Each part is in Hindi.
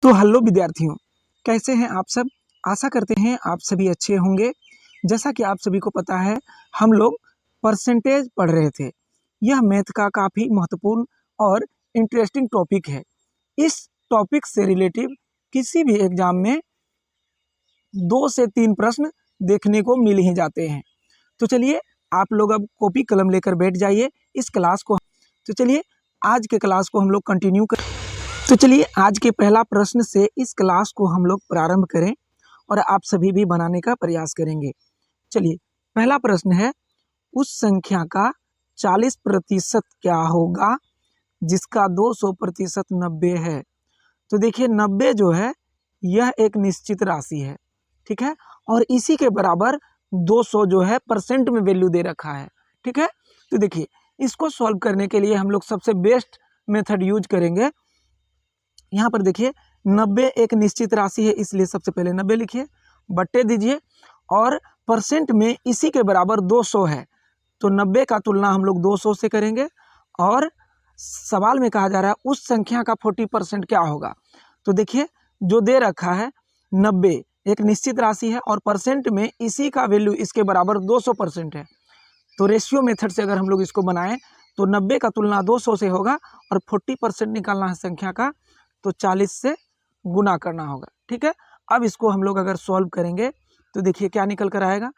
तो हेलो विद्यार्थियों, कैसे हैं आप सब। आशा करते हैं आप सभी अच्छे होंगे। जैसा कि आप सभी को पता है, हम लोग परसेंटेज पढ़ रहे थे। यह मैथ का काफ़ी महत्वपूर्ण और इंटरेस्टिंग टॉपिक है। इस टॉपिक से रिलेटिव किसी भी एग्जाम में 2 से 3 प्रश्न देखने को मिल ही जाते हैं। तो चलिए आप लोग अब कॉपी कलम लेकर बैठ जाइए इस क्लास को। तो चलिए आज के क्लास को हम लोग कंटिन्यू करें। तो चलिए आज के पहला प्रश्न से इस क्लास को हम लोग प्रारंभ करें और आप सभी भी बनाने का प्रयास करेंगे। चलिए पहला प्रश्न है, उस संख्या का 40% क्या होगा जिसका 200% 90 है। तो देखिए 90 जो है यह एक निश्चित राशि है, ठीक है, और इसी के बराबर 200 जो है परसेंट में वैल्यू दे रखा है, ठीक है। तो देखिए इसको सॉल्व करने के लिए हम लोग सबसे बेस्ट मेथड यूज करेंगे। यहाँ पर देखिए 90 एक निश्चित राशि है, इसलिए सबसे पहले 90 लिखिए, बट्टे दीजिए और परसेंट में इसी के बराबर 200 है, तो 90 का तुलना हम लोग 200 से करेंगे। और सवाल में कहा जा रहा है उस संख्या का 40% क्या होगा। तो देखिए जो दे रखा है 90 एक निश्चित राशि है और परसेंट में इसी का वैल्यू इसके बराबर 200% है। तो रेशियो मेथड से अगर हम लोग इसको बनाएं तो 90 का तुलना 200 से होगा और 40% निकालना है संख्या का, तो 40 से गुना करना होगा, ठीक है। अब इसको हम लोग अगर सॉल्व करेंगे तो देखिए क्या निकल कर आएगा।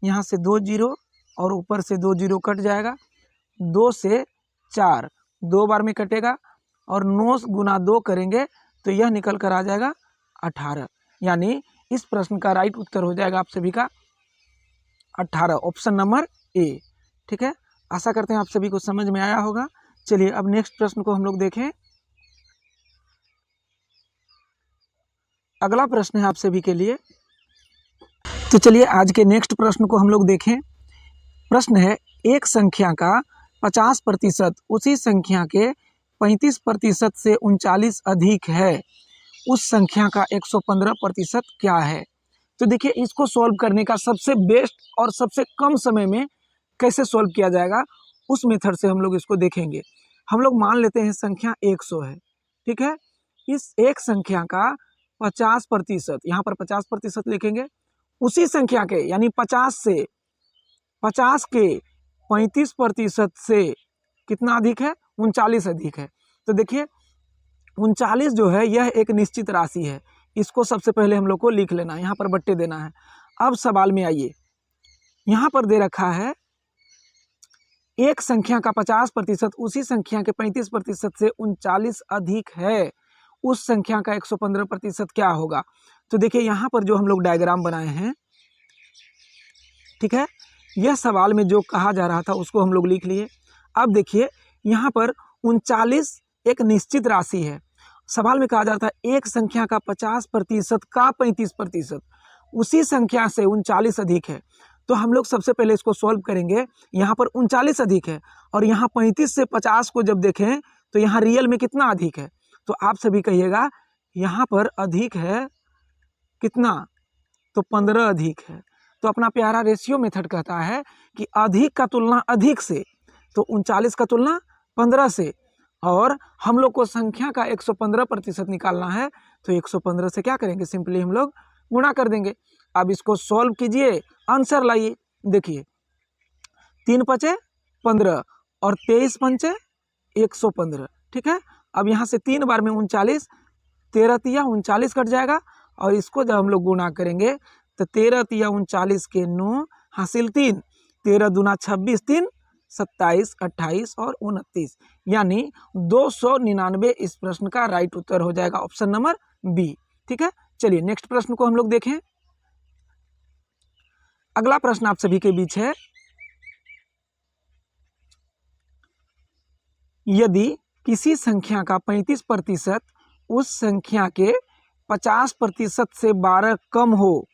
यहाँ से 2 जीरो और ऊपर से 2 जीरो कट जाएगा, 2 से 4 2 बार में कटेगा और 9 गुना 2 करेंगे तो यह निकल कर आ जाएगा 18। यानी इस प्रश्न का राइट उत्तर हो जाएगा आप सभी का 18, ऑप्शन नंबर ए, ठीक है। आशा करते हैं आप सभी को समझ में आया होगा। चलिए अब नेक्स्ट प्रश्न को हम लोग देखें। अगला प्रश्न है आप सभी के लिए। तो चलिए आज के नेक्स्ट प्रश्न को हम लोग देखें। प्रश्न है, एक संख्या का 50% उसी संख्या के 35% से 39 अधिक है, उस संख्या का 115% क्या है। तो देखिए इसको सॉल्व करने का सबसे बेस्ट और सबसे कम समय में कैसे सॉल्व किया जाएगा उस मेथड से हम लोग इसको देखेंगे। हम लोग मान लेते हैं संख्या 100 है, ठीक है। इस एक संख्या का 50%, यहाँ पर 50% लिखेंगे, उसी संख्या के यानी 50 के 35% से कितना अधिक है, 39 अधिक है। तो देखिए 39 जो है यह एक निश्चित राशि है, इसको सबसे पहले हम लोग को लिख लेना है, यहाँ पर बट्टे देना है। अब सवाल में आइए, यहाँ पर दे रखा है एक संख्या का 50% उसी संख्या के 35% से 39 अधिक है, उस संख्या का 115% क्या होगा। तो देखिए यहाँ पर जो हम लोग डायग्राम बनाए हैं, ठीक है, यह सवाल में जो कहा जा रहा था उसको हम लोग लिख लिए। अब देखिए यहाँ पर 39 एक निश्चित राशि है। सवाल में कहा जा रहा था एक संख्या का 50% का 35%, उसी संख्या से 39 अधिक है। तो हम लोग सबसे पहले इसको सॉल्व करेंगे। यहाँ पर 39 अधिक है और यहाँ 35 से 50 को जब देखें तो यहाँ रियल में कितना अधिक है। तो आप सभी कहिएगा यहाँ पर अधिक है कितना, तो 15 अधिक है। तो अपना प्यारा रेशियो मेथड कहता है कि अधिक का तुलना अधिक से, तो 39 का तुलना 15 से, और हम लोग को संख्या का 115% निकालना है, तो 115 से क्या करेंगे, सिंपली हम लोग गुणा कर देंगे। अब इसको सॉल्व कीजिए, आंसर लाइए। देखिए 3 पचे 15 और 23 पंचे 115, ठीक है। अब यहाँ से 3 बार में 39, 13 तिया 39 कट जाएगा और इसको जब हम लोग गुणा करेंगे तो 13 तिया 39 के 9 हासिल 3, 13 दूना 26, 3 27, 28 और 29, यानी 299 इस प्रश्न का राइट उत्तर हो जाएगा, ऑप्शन नंबर बी, ठीक है। चलिए नेक्स्ट प्रश्न को हम लोग देखें। अगला प्रश्न आप सभी के बीच है, यदि किसी संख्या का 35% उस संख्या के 50% से 12 कम हो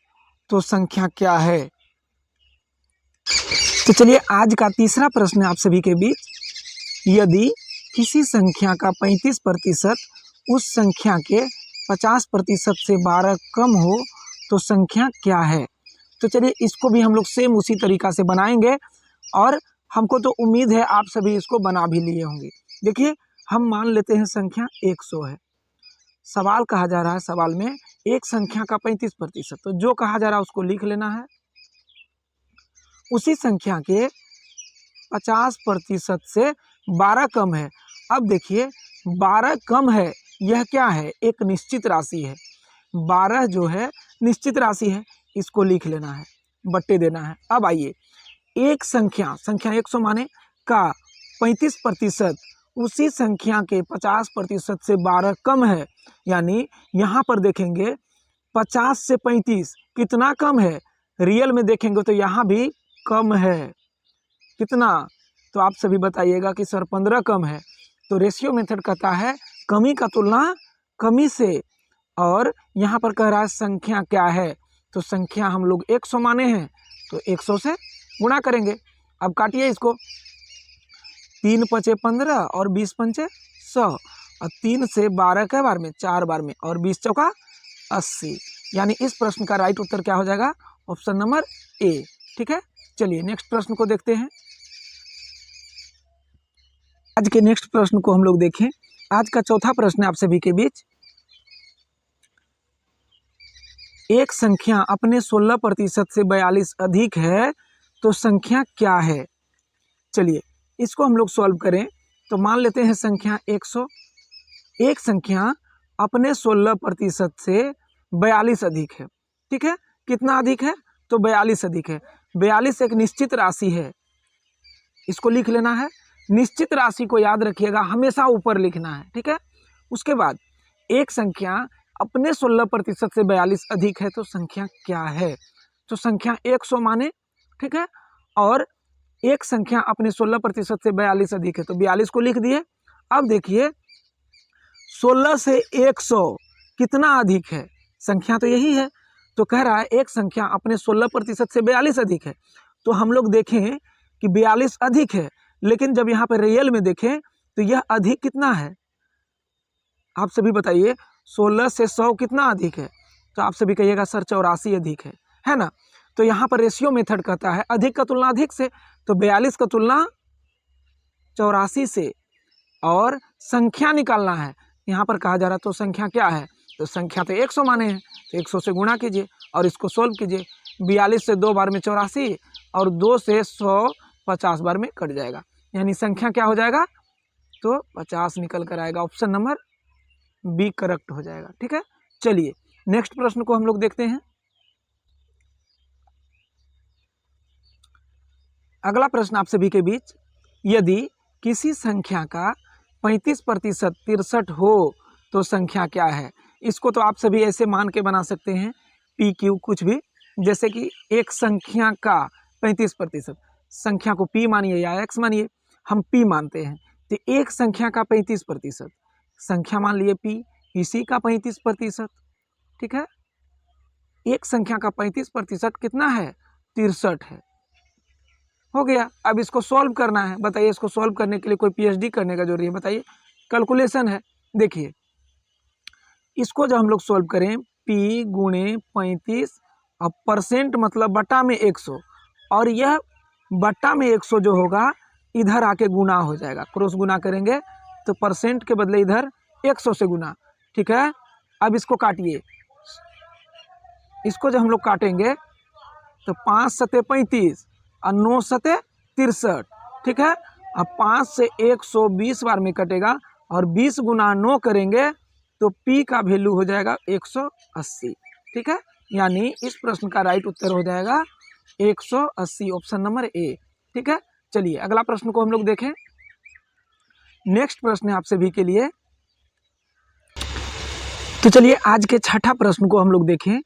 तो संख्या क्या है। तो चलिए आज का तीसरा प्रश्न आप सभी के बीच, यदि किसी संख्या का 35% उस संख्या के 50% से 12 कम हो तो संख्या क्या है। तो चलिए इसको भी हम लोग सेम उसी तरीका से बनाएंगे और हमको तो उम्मीद है आप सभी इसको बना भी लिए होंगे। देखिए हम मान लेते हैं संख्या 100 है, सवाल कहा जा रहा है, सवाल में एक संख्या का 35%, तो जो कहा जा रहा है उसको लिख लेना है। उसी संख्या के 50% से 12 कम है। अब देखिए 12 कम है, यह क्या है, एक निश्चित राशि है। 12 जो है निश्चित राशि है, इसको लिख लेना है, बट्टे देना है। अब आइए, एक संख्या 100 माने का 35% उसी संख्या के 50% से 12 कम है, यानी यहाँ पर देखेंगे 50 से 35 कितना कम है, रियल में देखेंगे तो यहाँ भी कम है। कितना, तो आप सभी बताइएगा कि सर 15 कम है। तो रेशियो मेथड कहता है कमी का तुलना कमी से, और यहाँ पर कह रहा है संख्या क्या है, तो संख्या हम लोग 100 माने हैं तो 100 से गुणा करेंगे। अब काटिए इसको, 3 पचे 15 और 20 पंचे 100, और 3 से 12 के बार में 4 बार में, और 20 चौका 80, यानी इस प्रश्न का राइट उत्तर क्या हो जाएगा, ऑप्शन नंबर ए। ठीक है, चलिए नेक्स्ट प्रश्न को देखते हैं। आज के नेक्स्ट प्रश्न को हम लोग देखें। आज का चौथा प्रश्न है आप सभी के बीच। एक संख्या अपने 16% से 42 अधिक है तो संख्या क्या है। चलिए इसको हम लोग सॉल्व करें तो मान लेते हैं संख्या 100। एक संख्या अपने 16% से 42 अधिक है। ठीक है, कितना अधिक है, तो 42 अधिक है। 42 एक निश्चित राशि है, इसको लिख लेना है। निश्चित राशि को याद रखिएगा, हमेशा ऊपर लिखना है। ठीक है, उसके बाद एक संख्या अपने 16% से 42 अधिक है तो संख्या क्या है, तो संख्या 100 माने। ठीक है, और एक संख्या अपने 16% से 42 अधिक है तो 42 को लिख दिए। अब देखिए 16 से 100 कितना अधिक है, संख्या तो यही है। तो कह रहा है एक संख्या अपने 16% से 42 अधिक है, तो हम लोग देखें कि 42 अधिक है, लेकिन जब यहाँ पर रियल में देखें तो यह अधिक कितना है, आप सभी बताइए। 16 से 100 कितना अधिक है, तो आप सभी कहिएगा सर 84 अधिक है ना। तो यहाँ पर रेशियो मेथड कहता है अधिक का तुलना अधिक से, तो 42 का तुलना 84 से, और संख्या निकालना है। यहाँ पर कहा जा रहा है तो संख्या क्या है, तो संख्या तो 100 माने हैं तो 100 से गुणा कीजिए और इसको सोल्व कीजिए। 42 से 2 बार में 84 और 2 से 100 50 बार में कट जाएगा, यानी संख्या क्या हो जाएगा, तो 50 निकल कर आएगा। ऑप्शन नंबर बी करेक्ट हो जाएगा। ठीक है, चलिए नेक्स्ट प्रश्न को हम लोग देखते हैं। अगला प्रश्न आप सभी के बीच, यदि किसी संख्या का 35% 63 हो तो संख्या क्या है। इसको तो आप सभी ऐसे मान के बना सकते हैं, पी क्यू कुछ भी, जैसे कि एक संख्या का 35%, संख्या को पी मानिए या एक्स मानिए, हम पी मानते हैं। तो एक संख्या का 35%, संख्या मान लिए पी, इसी का 35%। ठीक है, एक संख्या का 35% कितना है, 63 है। हो गया, अब इसको सॉल्व करना है। बताइए इसको सॉल्व करने के लिए कोई पीएचडी करने का जरूरी है, बताइए, कैलकुलेशन है। देखिए इसको जब हम लोग सॉल्व करें, पी गुणे 35 और परसेंट मतलब बटा में 100, और यह बटा में 100 जो होगा इधर आके गुना हो जाएगा, क्रॉस गुना करेंगे तो परसेंट के बदले इधर 100 से गुना। ठीक है, अब इसको काटिए, इसको जब हम लोग काटेंगे तो 5 सते 35 और 9 सते 63। ठीक है, अब 5 से 120 बार में कटेगा और 20 गुना 9 करेंगे तो पी का वैल्यू हो जाएगा 180। ठीक है, यानी इस प्रश्न का राइट उत्तर हो जाएगा 180, ऑप्शन नंबर ए। ठीक है, चलिए अगला प्रश्न को हम लोग देखें। नेक्स्ट प्रश्न है आप सभी के लिए, तो चलिए आज के छठा प्रश्न को हम लोग देखें।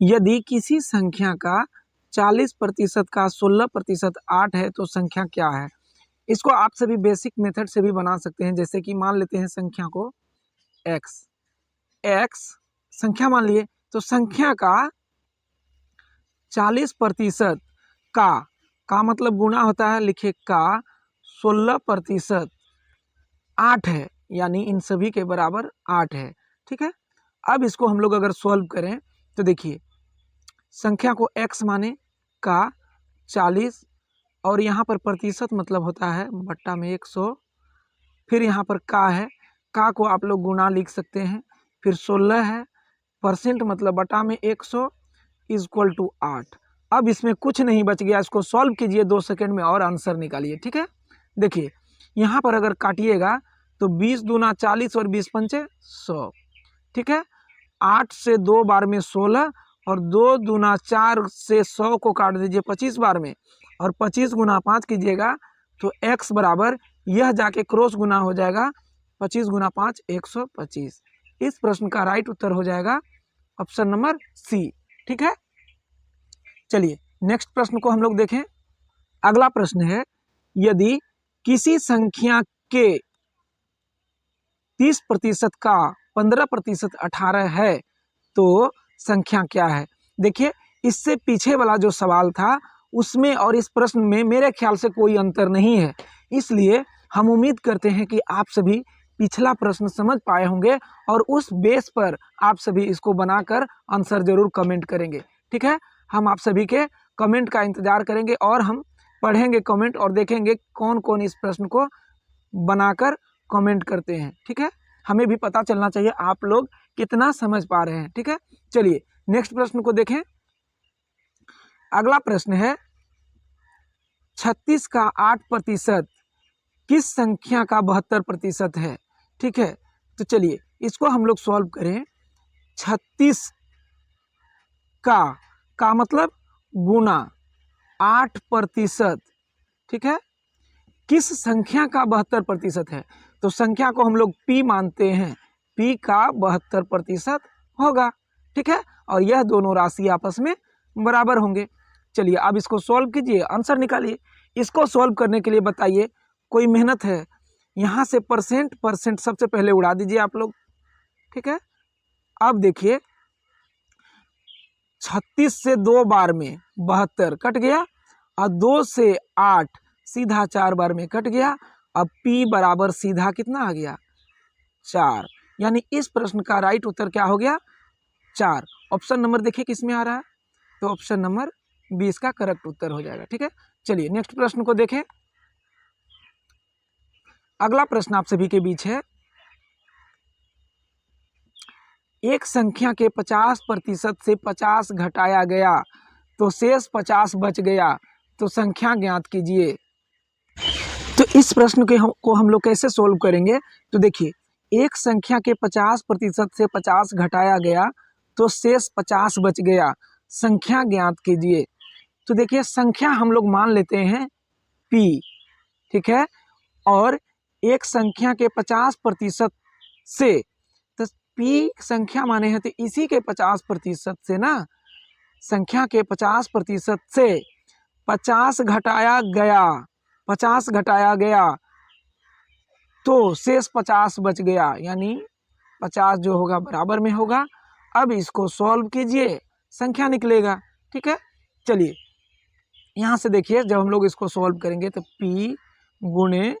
यदि किसी संख्या का 40% का 16% 8 है तो संख्या क्या है। इसको आप सभी बेसिक मेथड से भी बना सकते हैं, जैसे कि मान लेते हैं संख्या को x संख्या मान लिए, तो संख्या का 40% का मतलब गुना होता है, लिखिए का 16% 8 है, यानी इन सभी के बराबर 8 है। ठीक है, अब इसको हम लोग अगर सॉल्व करें तो देखिए संख्या को x माने का 40, और यहाँ पर प्रतिशत मतलब होता है बट्टा में 100, फिर यहाँ पर का है, का को आप लोग गुना लिख सकते हैं, फिर 16 है, परसेंट मतलब बटा में 100 इक्वल टू 8। अब इसमें कुछ नहीं बच गया, इसको सॉल्व कीजिए 2 सेकंड में और आंसर निकालिए। ठीक है, देखिए यहाँ पर अगर काटिएगा तो 20 दूना 40 और 20 पंचे 100। ठीक है, 8 से 2 बार में 16 और 2 दूना 4 से 100 को काट दीजिए 25 बार में, और 25 गुना 5 कीजिएगा तो x बराबर यह जाके क्रॉस गुना हो जाएगा 25 गुना 5 125। इस प्रश्न का राइट उत्तर हो जाएगा ऑप्शन नंबर सी। ठीक है, चलिए नेक्स्ट प्रश्न को हम लोग देखें। अगला प्रश्न है, यदि किसी संख्या के 30% का 15% 18 है तो संख्या क्या है। देखिए इससे पीछे वाला जो सवाल था उसमें और इस प्रश्न में मेरे ख्याल से कोई अंतर नहीं है, इसलिए हम उम्मीद करते हैं कि आप सभी पिछला प्रश्न समझ पाए होंगे और उस बेस पर आप सभी इसको बनाकर आंसर जरूर कमेंट करेंगे। ठीक है, हम आप सभी के कमेंट का इंतजार करेंगे और हम पढ़ेंगे कमेंट और देखेंगे कौन कौन इस प्रश्न को बनाकर कमेंट करते हैं। ठीक है, हमें भी पता चलना चाहिए आप लोग कितना समझ पा रहे हैं। ठीक है, चलिए नेक्स्ट प्रश्न को देखें। अगला प्रश्न है, 36 का 8% किस संख्या का 72% है। ठीक है, तो चलिए इसको हम लोग सॉल्व करें। 36 का मतलब गुना 8%। ठीक है, किस संख्या का 72% है, तो संख्या को हम लोग p मानते हैं, p का 72% होगा। ठीक है, और यह दोनों राशि आपस में बराबर होंगे। चलिए अब इसको सॉल्व कीजिए, आंसर निकालिए। इसको सॉल्व करने के लिए बताइए कोई मेहनत है, यहाँ से परसेंट सबसे पहले उड़ा दीजिए आप लोग। ठीक है, अब देखिए 36 से 2 बार में 72 कट गया और 2 से 8 सीधा 4 बार में कट गया। अब p बराबर सीधा कितना आ गया 4, यानी इस प्रश्न का राइट उत्तर क्या हो गया 4। ऑप्शन नंबर देखिए किस में आ रहा है, तो ऑप्शन नंबर 20 का करेक्ट उत्तर हो जाएगा। ठीक है, चलिए नेक्स्ट प्रश्न को देखें। अगला प्रश्न आप सभी के बीच है, एक संख्या के 50% से 50 घटाया गया तो शेष 50 बच गया, तो संख्या ज्ञात कीजिए। तो इस प्रश्न को हम लोग कैसे सोल्व करेंगे, तो देखिए एक संख्या के 50% से 50 घटाया गया तो शेष 50 बच गया, संख्या ज्ञात कीजिए। तो देखिए संख्या हम लोग मान लेते हैं p। ठीक है, और एक संख्या के 50% से, तो p संख्या माने हैं तो इसी के 50% से ना, संख्या के 50% से 50 घटाया गया, 50 घटाया गया तो शेष 50 बच गया, यानी 50 जो होगा बराबर में होगा। अब इसको सॉल्व कीजिए, संख्या निकलेगा। ठीक है, चलिए यहाँ से देखिए जब हम लोग इसको सॉल्व करेंगे तो p गुणे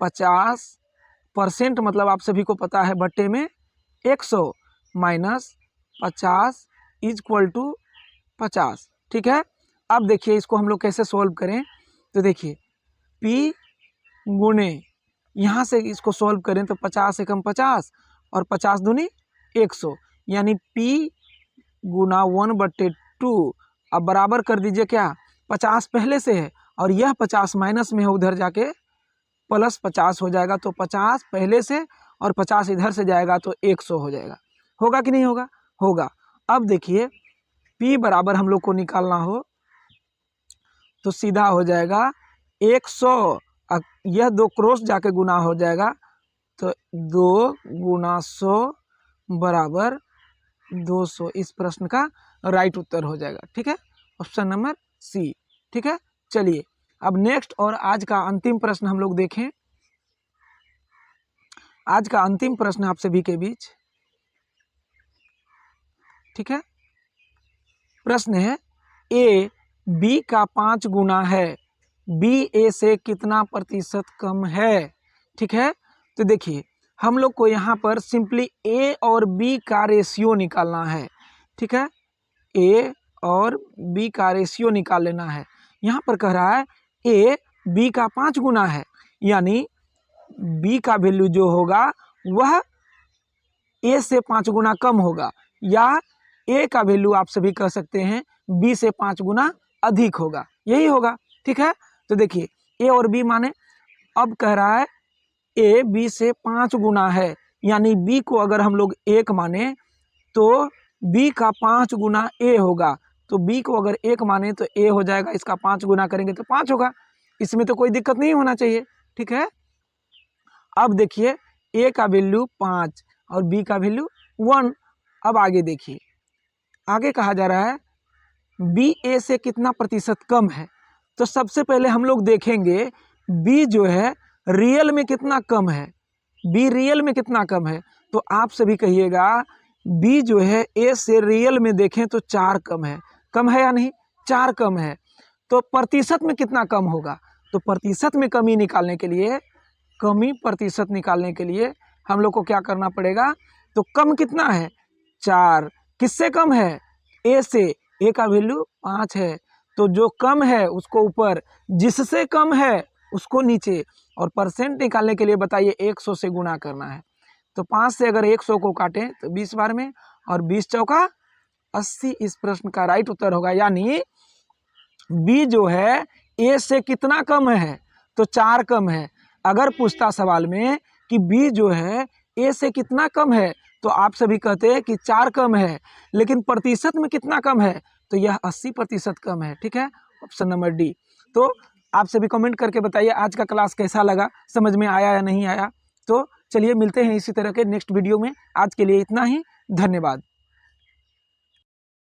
50% मतलब आप सभी को पता है बट्टे में 100 माइनस 50 इक्वल टू 50। ठीक है, अब देखिए इसको हम लोग कैसे सॉल्व करें, तो देखिए p गुणे यहाँ से इसको सॉल्व करें तो 50 एकम 50 और 50 दूनी 100, यानी p गुना 1/2। अब बराबर कर दीजिए, क्या 50 पहले से है और यह 50 माइनस में है, उधर जाके प्लस 50 हो जाएगा, तो 50 पहले से और 50 इधर से जाएगा तो 100 हो जाएगा। होगा कि नहीं होगा, होगा। अब देखिए p बराबर हम लोग को निकालना हो तो सीधा हो जाएगा 100, यह 2 क्रॉस जाके गुना हो जाएगा, तो 2 गुना 100 बराबर 200। इस प्रश्न का राइट उत्तर हो जाएगा। ठीक है, ऑप्शन नंबर सी। ठीक है, चलिए अब नेक्स्ट और आज का अंतिम प्रश्न हम लोग देखें। आज का अंतिम प्रश्न आप सभी के बीच। ठीक है, प्रश्न है, a b का 5 गुना है, b a से कितना प्रतिशत कम है। ठीक है, तो देखिए हम लोग को यहाँ पर सिंपली a और b का रेशियो निकालना है। ठीक है, a और b का रेशियो निकाल लेना है। यहाँ पर कह रहा है a b का 5 गुना है, यानी b का वैल्यू जो होगा वह ए से 5 गुना कम होगा, या ए का वैल्यू आप सभी कह सकते हैं बी से 5 गुना अधिक होगा, यही होगा। ठीक है, तो देखिए ए और बी माने, अब कह रहा है ए बी से 5 गुना है, यानी बी को अगर हम लोग 1 माने तो बी का 5 गुना ए होगा। तो बी को अगर 1 माने तो ए हो जाएगा, इसका 5 गुना करेंगे तो 5 होगा, इसमें तो कोई दिक्कत नहीं होना चाहिए। ठीक है, अब देखिए ए का वैल्यू 5 और बी का वैल्यू 1। अब आगे देखिए, आगे कहा जा रहा है बी ए से कितना प्रतिशत कम है। तो सबसे पहले हम लोग देखेंगे बी जो है रियल में कितना कम है, बी रियल में कितना कम है। तो आप सभी कहिएगा बी जो है ए से रियल में देखें तो 4 कम है या नहीं, 4 कम है। तो प्रतिशत में कितना कम होगा, तो प्रतिशत में कमी निकालने के लिए, कमी प्रतिशत निकालने के लिए हम लोग को क्या करना पड़ेगा, तो कम कितना है 4, किससे कम है, ए से, ए का वैल्यू 5 है, तो जो कम है उसको ऊपर, जिससे कम है उसको नीचे, और परसेंट निकालने के लिए बताइए 100 से गुणा करना है। तो 5 से अगर 100 को काटें तो 20 बार में, और 20 चौका 80 इस प्रश्न का राइट उत्तर होगा। यानी बी जो है ए से कितना कम है, तो 4 कम है। अगर पूछता सवाल में कि बी जो है ए से कितना कम है, तो आप सभी कहते हैं कि 4 कम है, लेकिन प्रतिशत में कितना कम है, तो यह 80% कम है। ठीक है, ऑप्शन नंबर डी। तो आप सभी कमेंट करके बताइए आज का क्लास कैसा लगा, समझ में आया या नहीं आया। तो चलिए मिलते हैं इसी तरह के नेक्स्ट वीडियो में, आज के लिए इतना ही, धन्यवाद।